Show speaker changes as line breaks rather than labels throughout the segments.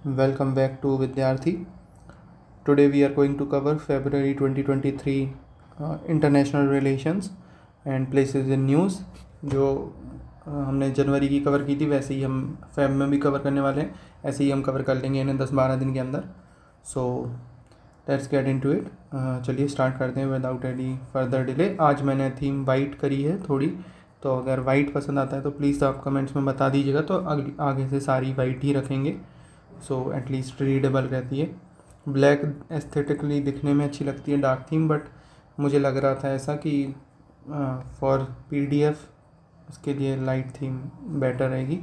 Welcome back to Vidyarthi. Today we are going to cover February 2023 International Relations and Places in News. जो हमने जनवरी की cover की थी वैसे ही हम फेब में भी कवर करने वाले हैं, ऐसे ही हम कवर कर लेंगे इन्हें 10-12 दिन के अंदर. So let's get into it. चलिए स्टार्ट करते हैं विदाउट एनी फर्दर डिले. आज मैंने थीम वाइट करी है थोड़ी, तो अगर वाइट पसंद आता है तो प्लीज़ आप कमेंट्स में बता दीजिएगा, तो आगे से सारी वाइट ही रखेंगे. सो एटलीस्ट रीडेबल रहती है. ब्लैक एस्थेटिकली दिखने में अच्छी लगती है डार्क थीम, बट मुझे लग रहा था ऐसा कि फॉर पीडीएफ उसके लिए लाइट थीम बेटर रहेगी.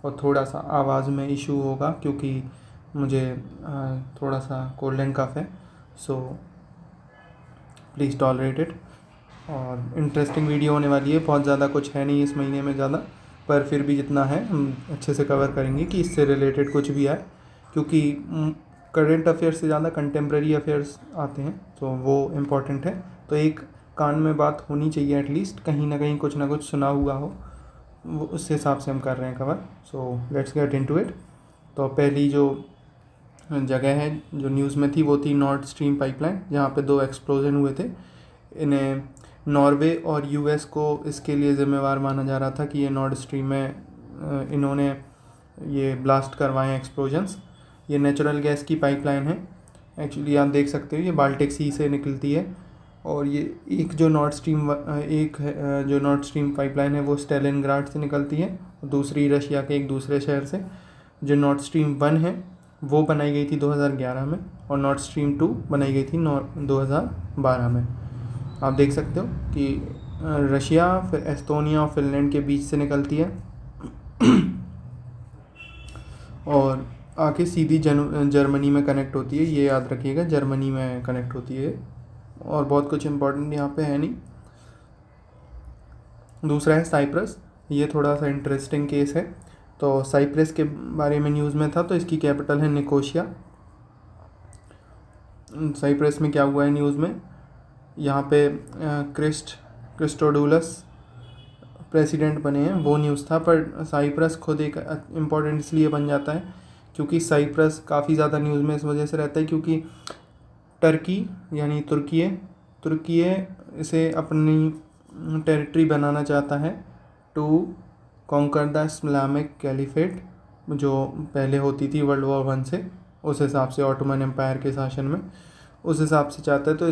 और थोड़ा सा आवाज़ में इशू होगा क्योंकि मुझे थोड़ा सा कोल्ड एंड कफ है, सो प्लीज़ टॉलरेट इट. और इंटरेस्टिंग वीडियो होने वाली है. बहुत ज़्यादा कुछ है नहीं इस महीने में ज़्यादा, पर फिर भी जितना है हम अच्छे से कवर करेंगे कि इससे रिलेटेड कुछ भी आए, क्योंकि करंट अफेयर्स से ज़्यादा कंटेम्प्रेरी अफेयर्स आते हैं तो वो इम्पॉर्टेंट है. तो एक कान में बात होनी चाहिए एटलीस्ट, कहीं ना कहीं कुछ ना कुछ सुना हुआ हो, वो उस हिसाब से हम कर रहे हैं cover. So let's get into it. तो पहली जो जगह है जो न्यूज़ में थी वो थी नॉर्थ स्ट्रीम पाइपलाइन, जहाँ पे 2 एक्सप्लोजन हुए थे. इन्हें नॉर्वे और यूएस को इसके लिए ज़िम्मेवार माना जा रहा था कि ये नॉर्थ स्ट्रीम में इन्होंने ये ब्लास्ट करवाए एक्सप्लोजन्स. ये नेचुरल गैस की पाइपलाइन है. एक्चुअली आप देख सकते हो ये बाल्टिक सी से निकलती है. और ये एक जो नॉर्थ स्ट्रीम पाइपलाइन है वो स्टेलिनग्राड से निकलती है, दूसरी रशिया के एक दूसरे शहर से. जो नॉर्थ स्ट्रीम 1 है वो बनाई गई थी 2011 में, और नॉर्थ स्ट्रीम 2 बनाई गई थी 2012 में. आप देख सकते हो कि रशिया, फिर एस्टोनिया और फिनलैंड के बीच से निकलती है और आके सीधी जर्मनी में कनेक्ट होती है. ये याद रखिएगा, जर्मनी में कनेक्ट होती है. और बहुत कुछ इम्पोर्टेंट यहाँ पे है नहीं. दूसरा है साइप्रस. ये थोड़ा सा इंटरेस्टिंग केस है. तो साइप्रस के बारे में न्यूज़ में था, तो इसकी कैपिटल है निकोशिया. साइप्रस में क्या हुआ है न्यूज़ में, यहाँ पे क्रिस्टोडुलस प्रेसिडेंट बने हैं, वो न्यूज़ था. पर साइप्रस खुद एक इम्पॉर्टेंट इसलिए बन जाता है क्योंकि साइप्रस काफ़ी ज़्यादा न्यूज़ में इस वजह से रहता है क्योंकि टर्की यानी तुर्की इसे अपनी टेरिटरी बनाना चाहता है to conquer the Islamic caliphate, जो पहले होती थी वर्ल्ड वॉर 1 से, उस हिसाब से ऑटोमन एम्पायर के शासन में, उस हिसाब से चाहता है. तो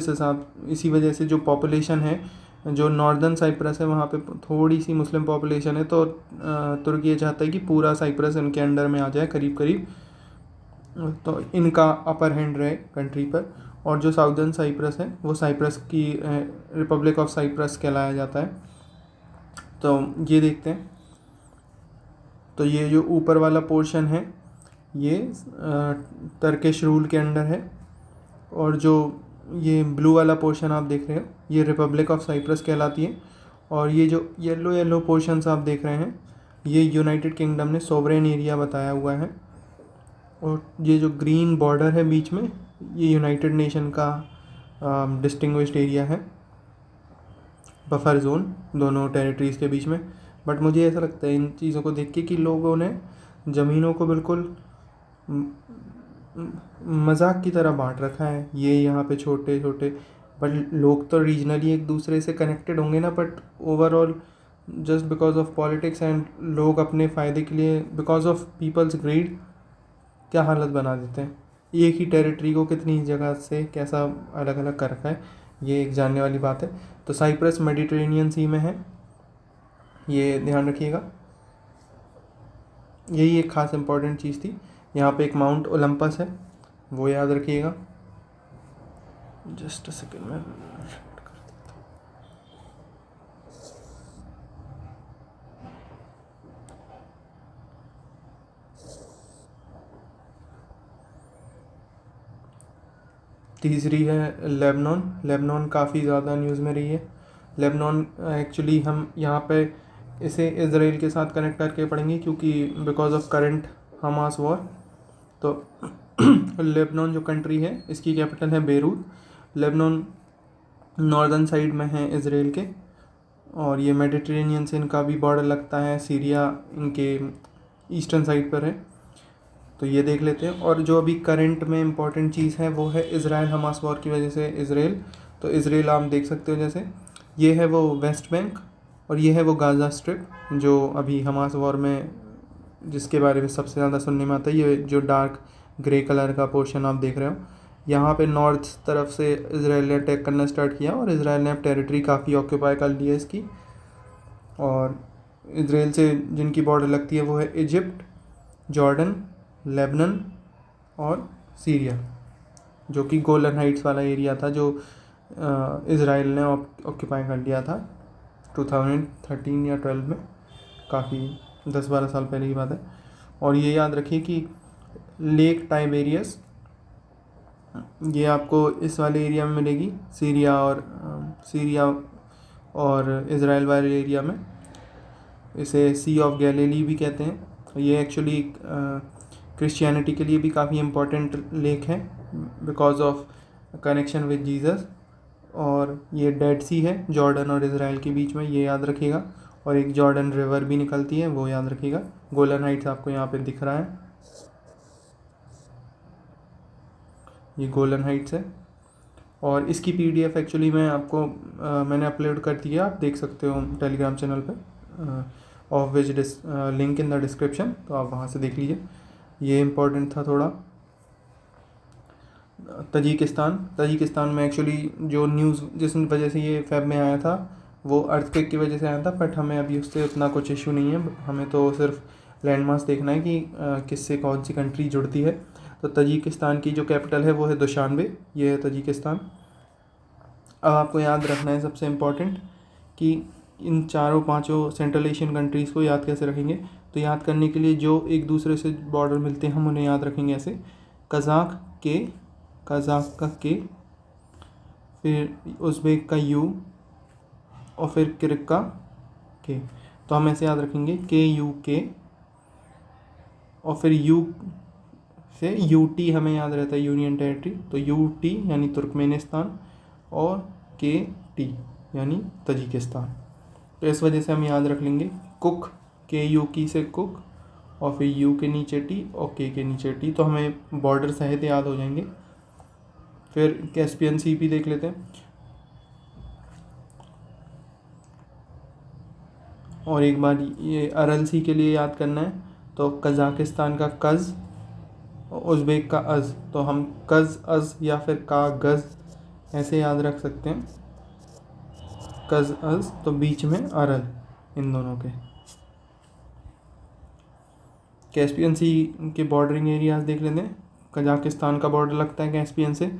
इसी वजह से जो पॉपुलेशन है, जो नॉर्दर्न साइप्रस है वहाँ पे थोड़ी सी मुस्लिम पॉपुलेशन है, तो तुर्की ये चाहता है कि पूरा साइप्रस इनके अंडर में आ जाए करीब करीब, तो इनका अपर हैंड रहे कंट्री पर. और जो साउदर्न साइप्रस है वो साइप्रस की रिपब्लिक ऑफ साइप्रस कहलाया जाता है. तो ये देखते हैं. तो ये जो ऊपर वाला पोर्शन है ये टर्किश रूल के अंडर है, और जो ये ब्लू वाला पोर्शन आप देख रहे हो ये रिपब्लिक ऑफ साइप्रस कहलाती है. और ये जो येलो पोर्शंस आप देख रहे हैं ये यूनाइटेड किंगडम ने सोवरेन एरिया बताया हुआ है. और ये जो ग्रीन बॉर्डर है बीच में ये यूनाइटेड नेशन का डिस्टिंग्विश्ड एरिया है, बफर जोन दोनों टेरिटरीज़ के बीच में. बट मुझे ऐसा लगता है इन चीज़ों को देख के कि लोगों ने ज़मीनों को बिल्कुल मजाक की तरह बांट रखा है. ये यहाँ पे छोटे छोटे, बट लोग तो रीजनली एक दूसरे से कनेक्टेड होंगे ना, but overall just because of politics and लोग अपने फ़ायदे के लिए बिकॉज ऑफ पीपल्स ग्रीड क्या हालत बना देते हैं. एक ही टेरिटरी को कितनी जगह से कैसा अलग अलग कर रखा है, ये एक जानने वाली बात है. तो साइप्रस मेडिटेरेनियन सी में है, ये ध्यान रखिएगा. यही एक ख़ास इम्पॉर्टेंट चीज़ थी. यहाँ पे एक माउंट ओलंपस है, वो याद रखिएगा. जस्ट अ सेकेंड में तीसरी है लेबनान काफ़ी ज़्यादा न्यूज़ में रही है. लेबनान एक्चुअली हम यहाँ पे इसे इसराइल के साथ कनेक्ट करके पढ़ेंगे क्योंकि because of current Hamas war. तो लेबनान जो कंट्री है इसकी कैपिटल है बेरूत. लेबनान नॉर्दर्न साइड में है इसराइल के, और ये मेडिटेरेनियन से इनका भी बॉर्डर लगता है. सीरिया इनके ईस्टर्न साइड पर है. तो ये देख लेते हैं। और जो अभी करंट में इम्पॉर्टेंट चीज़ है वो है इज़राइल हमास वॉर की वजह से इज़राइल। तो इज़राइल आप देख सकते हो, जैसे ये है वो वेस्ट बैंक और ये है वो गाज़ा स्ट्रिप जो अभी हमास वॉर में जिसके बारे में सबसे ज़्यादा सुनने में आता है। ये जो डार्क ग्रे कलर का पोर्शन आप देख रहे हो, यहाँ पे नॉर्थ तरफ से इज़राइल ने अटैक करना स्टार्ट किया और इज़राइल ने अब टेरिटरी काफ़ी ऑक्यूपाई कर ली है इसकी। और इज़राइल से जिनकी बॉर्डर लगती है वो है इजिप्ट, जॉर्डन, लेबनन और सीरिया, जो कि गोलन हाइट्स वाला एरिया था जो इज़राइल ने ऑक्यूपाई कर लिया था 2013 या 12 में, काफ़ी 10-12 साल पहले की बात है। और ये याद रखिए कि लेक टाइबेरियस ये आपको इस वाले एरिया में मिलेगी, सीरिया और इज़राइल वाले एरिया में। इसे सी ऑफ गैलीली भी कहते हैं। ये एक्चुअली क्रिश्चियनिटी के लिए भी काफ़ी इम्पोर्टेंट लेक है because of connection with Jesus. और ये डेड सी है जॉर्डन और इज़राइल के बीच में, ये याद रखिएगा। और एक जॉर्डन रिवर भी निकलती है, वो याद रखिएगा। गोलन हाइट्स आपको यहाँ पे दिख रहा है, ये गोलन हाइट्स है। और इसकी पीडीएफ एक्चुअली मैंने अपलोड कर दिया, आप देख सकते हो टेलीग्राम चैनल पे, of which link in the description, तो आप वहाँ से देख लीजिए। ये इम्पोर्टेंट था थोड़ा। तजिकिस्तान में एक्चुअली जो न्यूज़ जिस वजह से ये फेब में आया था वो अर्थक्वेक की वजह से आया था, बट हमें अभी उससे उतना कुछ इशू नहीं है। हमें तो सिर्फ लैंडमार्क्स देखना है कि किससे कौन सी कंट्री जुड़ती है। तो तजिकिस्तान की जो कैपिटल है वो है दुशानबे, ये है तजिकिस्तान। अब आपको याद रखना है सबसे इम्पॉर्टेंट कि इन 4-5 सेंट्रल एशियन कंट्रीज़ को याद कैसे रखेंगे। तो याद करने के लिए जो एक दूसरे से बॉर्डर मिलते हैं हम उन्हें याद रखेंगे ऐसे, कज़ाक का के, फिर उज़्बेक का यू और फिर किर्गिज़ का के। तो हम ऐसे याद रखेंगे KUK और फिर यू से UT हमें याद रहता है यूनियन टेरिटरी, तो UT यानी तुर्कमेनिस्तान और KT यानी तजिकिस्तान। तो इस वजह से हम याद रख लेंगे कुक, KUK से कुक और फिर U के नीचे T और K के नीचे T, तो हमें बॉर्डर सहित याद हो जाएंगे। फिर कैस्पियन सी भी देख लेते हैं। और एक बार ये अरल सी के लिए याद करना है, तो कज़ाकिस्तान का कज़, उज़्बेक का अज़, तो हम कज़ अज़ या फिर का गज़ ऐसे याद रख सकते हैं, कज़ अज़, तो बीच में अरल इन दोनों के। कैस्पियन सी के बॉर्डरिंग एरियाज देख लेते हैं। कजाकिस्तान का बॉर्डर लगता है कैस्पियन से,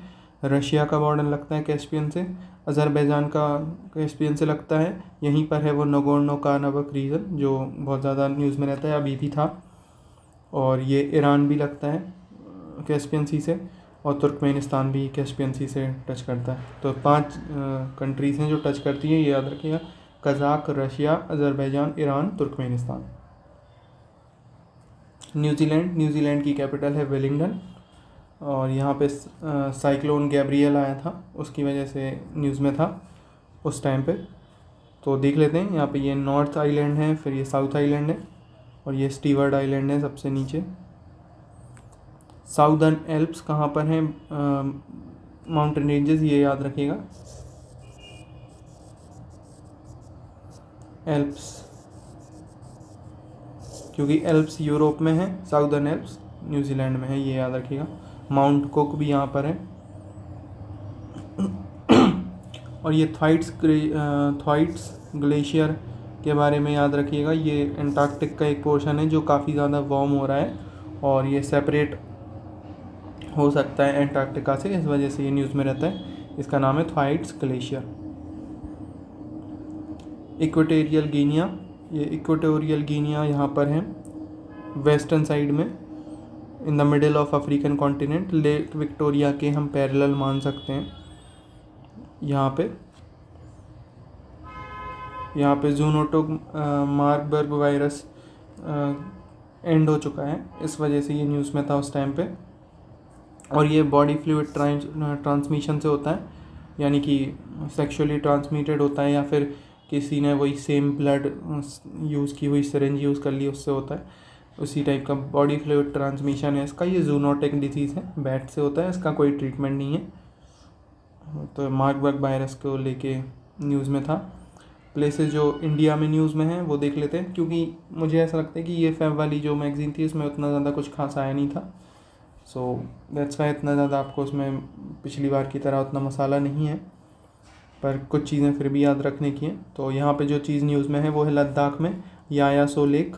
रशिया का बॉर्डर लगता है कैस्पियन से, अज़रबैजान का कैस्पियन से लगता है। यहीं पर है वो नगोर्नो काराबाख रीजन जो बहुत ज़्यादा न्यूज़ में रहता है, अभी भी था। और ये ईरान भी लगता है कैस्पियन सी से, और तुर्कमेनिस्तान भी कैस्पियन सी से टच करता है। तो 5 कंट्रीज़ हैं जो टच करती हैं, ये याद रखिएगा, Kazakh, Russia, Azerbaijan, Iran, Turkmenistan. New Zealand की कैपिटल है वेलिंगटन। और यहाँ पे साइक्लोन गैब्रियल आया था, उसकी वजह से न्यूज़ में था उस टाइम पे। तो देख लेते हैं, यहाँ पे ये नॉर्थ आइलैंड है, फिर ये साउथ आइलैंड है और ये स्टीवर्ड आइलैंड है सबसे नीचे। साउदर्न एल्प्स कहाँ पर हैं, माउंटेन रेंजेस, ये याद रखिएगा, एल्प्स, क्योंकि एल्प्स यूरोप में है, साउदर्न एल्प्स न्यूजीलैंड में है, ये याद रखिएगा। माउंट कुक भी यहाँ पर है। और ये थ्वाइट्स ग्लेशियर के बारे में याद रखिएगा, ये एंटार्क्टिक का एक पोर्शन है जो काफ़ी ज़्यादा वार्म हो रहा है और ये सेपरेट हो सकता है एंटार्क्टिका से, इस वजह से ये न्यूज़ में रहता है। इसका नाम है थ्वाइट्स ग्लेशियर। इक्वेटोरियल गिनिया, ये इक्वेटोरियल गिनिया यहाँ पर है वेस्टर्न साइड में, in the middle of African continent. Lake Victoria के हम पैरेलल मान सकते हैं। यहाँ पे जूनोटिक मार्बर्ग वायरस एंड हो चुका है, इस वजह से ये न्यूज़ में था उस टाइम पे। और ये बॉडी फ्लूइड ट्रांसमिशन से होता है, यानी कि सेक्सुअली ट्रांसमिटेड होता है या फिर किसी ने वही सेम ब्लड यूज़ की हुई सिरिंज यूज़ कर ली, उससे होता है। उसी टाइप का बॉडी फ्लूइड ट्रांसमिशन है इसका। ये जूनोटिक डिजीज़ है, बैट से होता है, इसका कोई ट्रीटमेंट नहीं है। तो मार्बर्ग वायरस को लेके न्यूज़ में था। प्लेसेस जो इंडिया में न्यूज़ में हैं वो देख लेते हैं, क्योंकि मुझे ऐसा लगता है कि ये फेब वाली जो मैगज़ीन थी उसमें उतना ज़्यादा कुछ खास आया नहीं था। सो दैट्स वाई इतना ज़्यादा आपको उसमें पिछली बार की तरह उतना मसाला नहीं है, पर कुछ चीज़ें फिर भी याद रखने की हैं। तो यहाँ पे जो चीज़ न्यूज़ में है वो है लद्दाख में Yaya Tso lake.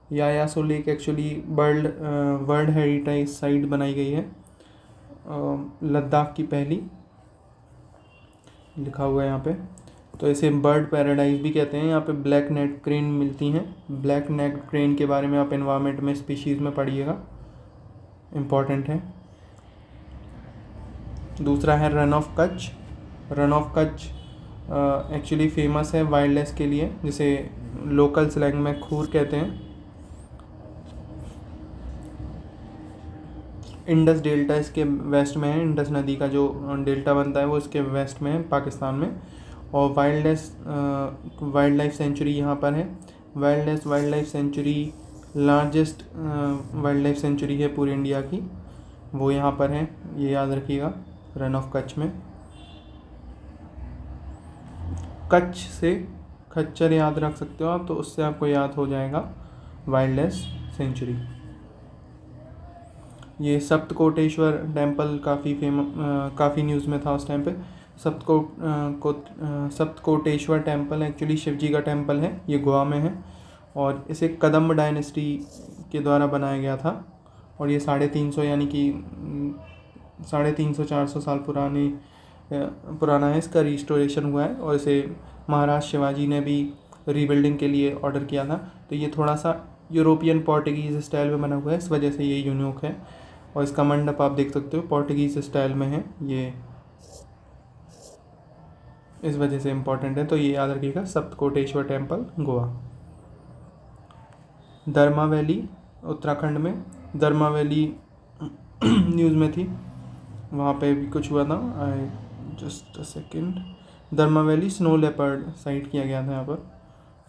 Yaya Tso lake actually world heritage site बनाई गई है, लद्दाख की पहली, लिखा हुआ है यहाँ पे। तो इसे बर्ड पैराडाइज भी कहते हैं। यहाँ पे ब्लैक नेक क्रेन मिलती हैं। ब्लैक नेक क्रेन के बारे में आप एनवायरनमेंट में स्पीशीज़ में पढ़िएगा, इम्पॉर्टेंट है। दूसरा है run of Kutch. Run of Kutch actually famous है वाइल्ड लाइफ के लिए, जिसे लोकल स्लैंग में खूर कहते हैं। इंडस डेल्टा इसके वेस्ट में है, इंडस नदी का जो डेल्टा बनता है वो इसके वेस्ट में है पाकिस्तान में। और वाइल्ड लाइफ सेंचुरी यहाँ पर है। Wild life sanctuary largest wild life sanctuary है पूरी इंडिया की, वो यहाँ पर है, ये याद रखिएगा रन ऑफ कच्छ में। कच्छ से खच्चर याद रख सकते हो आप, तो उससे आपको याद हो जाएगा वाइल्ड लाइफ सेंचुरी। ये सप्तकोटेश्वर टेम्पल काफ़ी न्यूज़ में था उस टाइम पे। सप्तकोटेश्वर टेम्पल एक्चुअली शिव जी का टेम्पल है, ये गोवा में है, और इसे कदम्ब डायनेस्टी के द्वारा बनाया गया था। और ये 350 यानी कि 350-400 साल पुराना है। इसका रिस्टोरेशन हुआ है और इसे महाराज शिवाजी ने भी रीबिल्डिंग के लिए ऑर्डर किया था। तो ये थोड़ा सा यूरोपियन पोर्टुगीज़ स्टाइल में बना हुआ है, इस वजह से ये यूनिक है। और इसका मंडप आप देख सकते हो पोर्टुगीज़ स्टाइल में है, ये इस वजह से इम्पोर्टेंट है। तो ये याद रखिएगा सप्तकोटेश्वर टेम्पल गोवा। दरमा वैली उत्तराखंड में, दरमा वैली न्यूज़ में थी, वहाँ पे भी कुछ हुआ था। Just a second. दरमा वैली स्नो लेपर्ड साइट किया गया था यहाँ पर।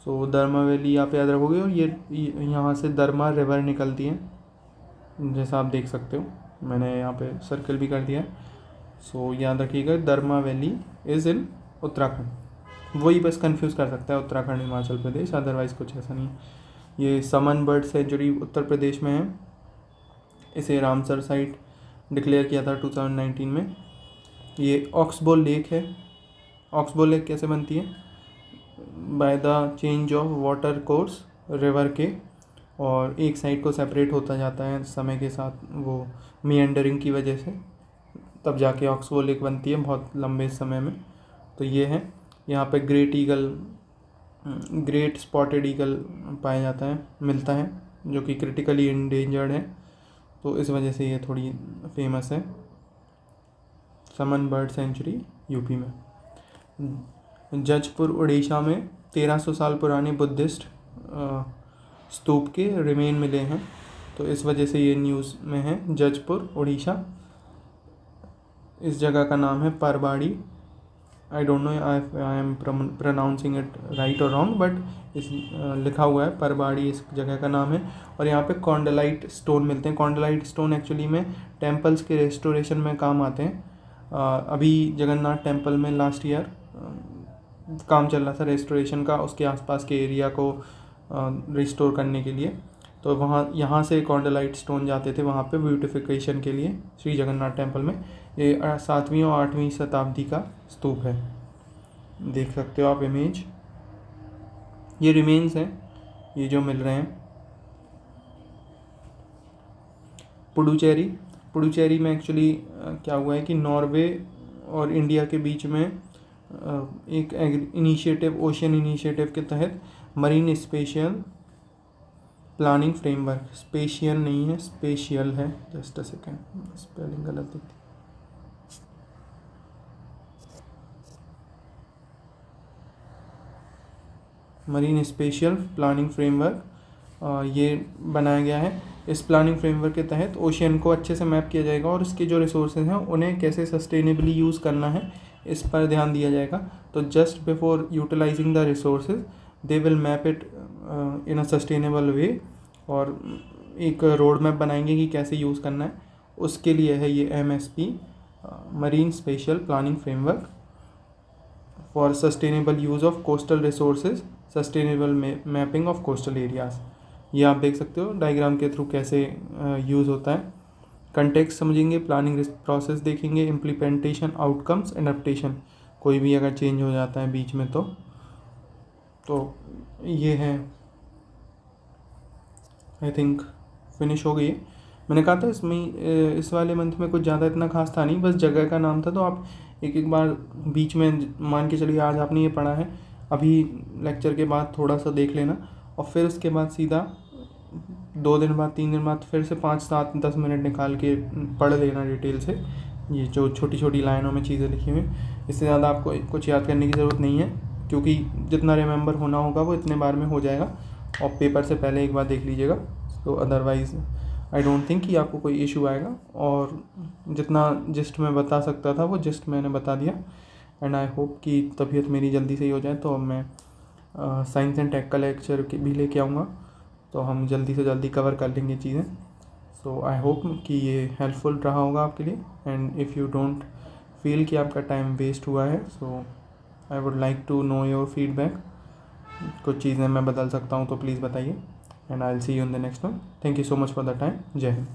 सो दरमा वैली आप याद रखोगे। और ये यहाँ से दरमा रिवर निकलती है, जैसा आप देख सकते हो, मैंने यहाँ पे सर्कल भी कर दिया है। सो याद रखिएगा दरमा वैली इज़ इन उत्तराखंड। वही बस कंफ्यूज कर सकता है उत्तराखंड हिमाचल प्रदेश, अदरवाइज़ कुछ ऐसा नहीं है। ये समन बर्ड सेंचुरी उत्तर प्रदेश में है। इसे रामसर साइट डिक्लेयर किया था 2019 में। ये ऑक्सबोल लेक है। ऑक्सबोल लेक कैसे बनती है? By the change of water course river के, और एक साइड को सेपरेट होता जाता है समय के साथ, वो मिएंडरिंग की वजह से, तब जाके ऑक्सबोल लेक बनती है बहुत लंबे समय में। तो ये है। यहाँ पे ग्रेट स्पॉटेड ईगल पाया जाता है, मिलता है, जो कि क्रिटिकली इंडेंजर्ड है, तो इस वजह से ये थोड़ी फेमस है। समन बर्ड सेंचुरी यूपी में। जजपुर उड़ीसा में 1300 साल पुराने बुद्धिस्ट स्तूप के रिमेन मिले हैं, तो इस वजह से ये न्यूज़ में है। जजपुर उड़ीसा, इस जगह का नाम है Parbari. I don't know I am pronouncing it right और रॉन्ग, बट इस लिखा हुआ है परबाड़ी इस जगह का नाम है। और यहाँ पे कॉन्डलाइट स्टोन मिलते हैं। कॉन्डलाइट स्टोन एक्चुअली में टेम्पल्स के रेस्टोरेशन में काम आते हैं। अभी जगन्नाथ टेम्पल में लास्ट ईयर काम चल रहा था रेस्टोरेशन का, उसके आसपास के एरिया को रिस्टोर करने के लिए। तो यहाँ से कॉन्डलाइट स्टोन जाते थे वहाँ पे ब्यूटिफिकेशन के लिए श्री जगन्नाथ टेम्पल में। ये 7वीं और 8वीं शताब्दी का स्तूप है, देख सकते हो आप इमेज। ये रिमेन्स हैं ये जो मिल रहे हैं। पुडुचेरी में एक्चुअली क्या हुआ है कि नॉर्वे और इंडिया के बीच में एक इनिशिएटिव, ओशियन इनिशिएटिव के तहत marine spatial planning framework, spatial नहीं है स्पेशियल है, जस्ट अ सेकेंड, स्पेलिंग गलत दिखती। मरीन स्पेशियल प्लानिंग फ्रेमवर्क ये बनाया गया है। इस प्लानिंग फ्रेमवर्क के तहत ओशियन को अच्छे से मैप किया जाएगा और इसके जो रिसोर्सेज हैं उन्हें कैसे सस्टेनेबली यूज़ करना है इस पर ध्यान दिया जाएगा। तो just before utilising the resources they will map it in a sustainable way, और एक रोड मैप बनाएंगे कि कैसे यूज़ करना है, उसके लिए है ये MSP, marine special planning framework for sustainable use of coastal resources, sustainable mapping of coastal areas. ये आप देख सकते हो डायग्राम के थ्रू कैसे यूज़ होता है। कंटेक्स्ट समझेंगे, प्लानिंग प्रोसेस देखेंगे, इम्प्लीमेंटेशन, आउटकम्स, एडेप्टेशन, कोई भी अगर चेंज हो जाता है बीच में तो ये है। आई थिंक फिनिश हो गई है। मैंने कहा था इसमें इस वाले मंथ में कुछ ज़्यादा इतना खास था नहीं, बस जगह का नाम था, तो आप एक एक बार बीच में मान के चलिए आज आपने ये पढ़ा है, अभी लेक्चर के बाद थोड़ा सा देख लेना और फिर उसके बाद सीधा 2 दिन बाद 3 दिन बाद फिर से 5, 7, 10 मिनट निकाल के पढ़ लेना डिटेल से, ये जो छोटी छोटी लाइनों में चीज़ें लिखी हुई। इससे ज़्यादा आपको कुछ याद करने की ज़रूरत नहीं है, क्योंकि जितना रिमेंबर होना होगा वो इतने बार में हो जाएगा, और पेपर से पहले एक बार देख लीजिएगा। तो अदरवाइज़ आई डोंट थिंक कि आपको कोई इशू आएगा, और जितना जिस्ट मैं बता सकता था वो जिस्ट मैंने बता दिया। एंड आई होप कि तबीयत मेरी जल्दी से ही हो जाए, तो मैं साइंस एंड टेक का लेक्चर भी लेके आऊँगा, तो हम जल्दी से जल्दी कवर कर लेंगे चीज़ें। सो आई होप कि ये हेल्पफुल रहा होगा आपके लिए। And if you don't feel कि आपका टाइम वेस्ट हुआ है, so I would like to know your feedback. कुछ चीज़ें मैं बदल सकता हूँ तो प्लीज़ बताइए। And I will see you in the next one. Thank you so much for the time. जय हिंद।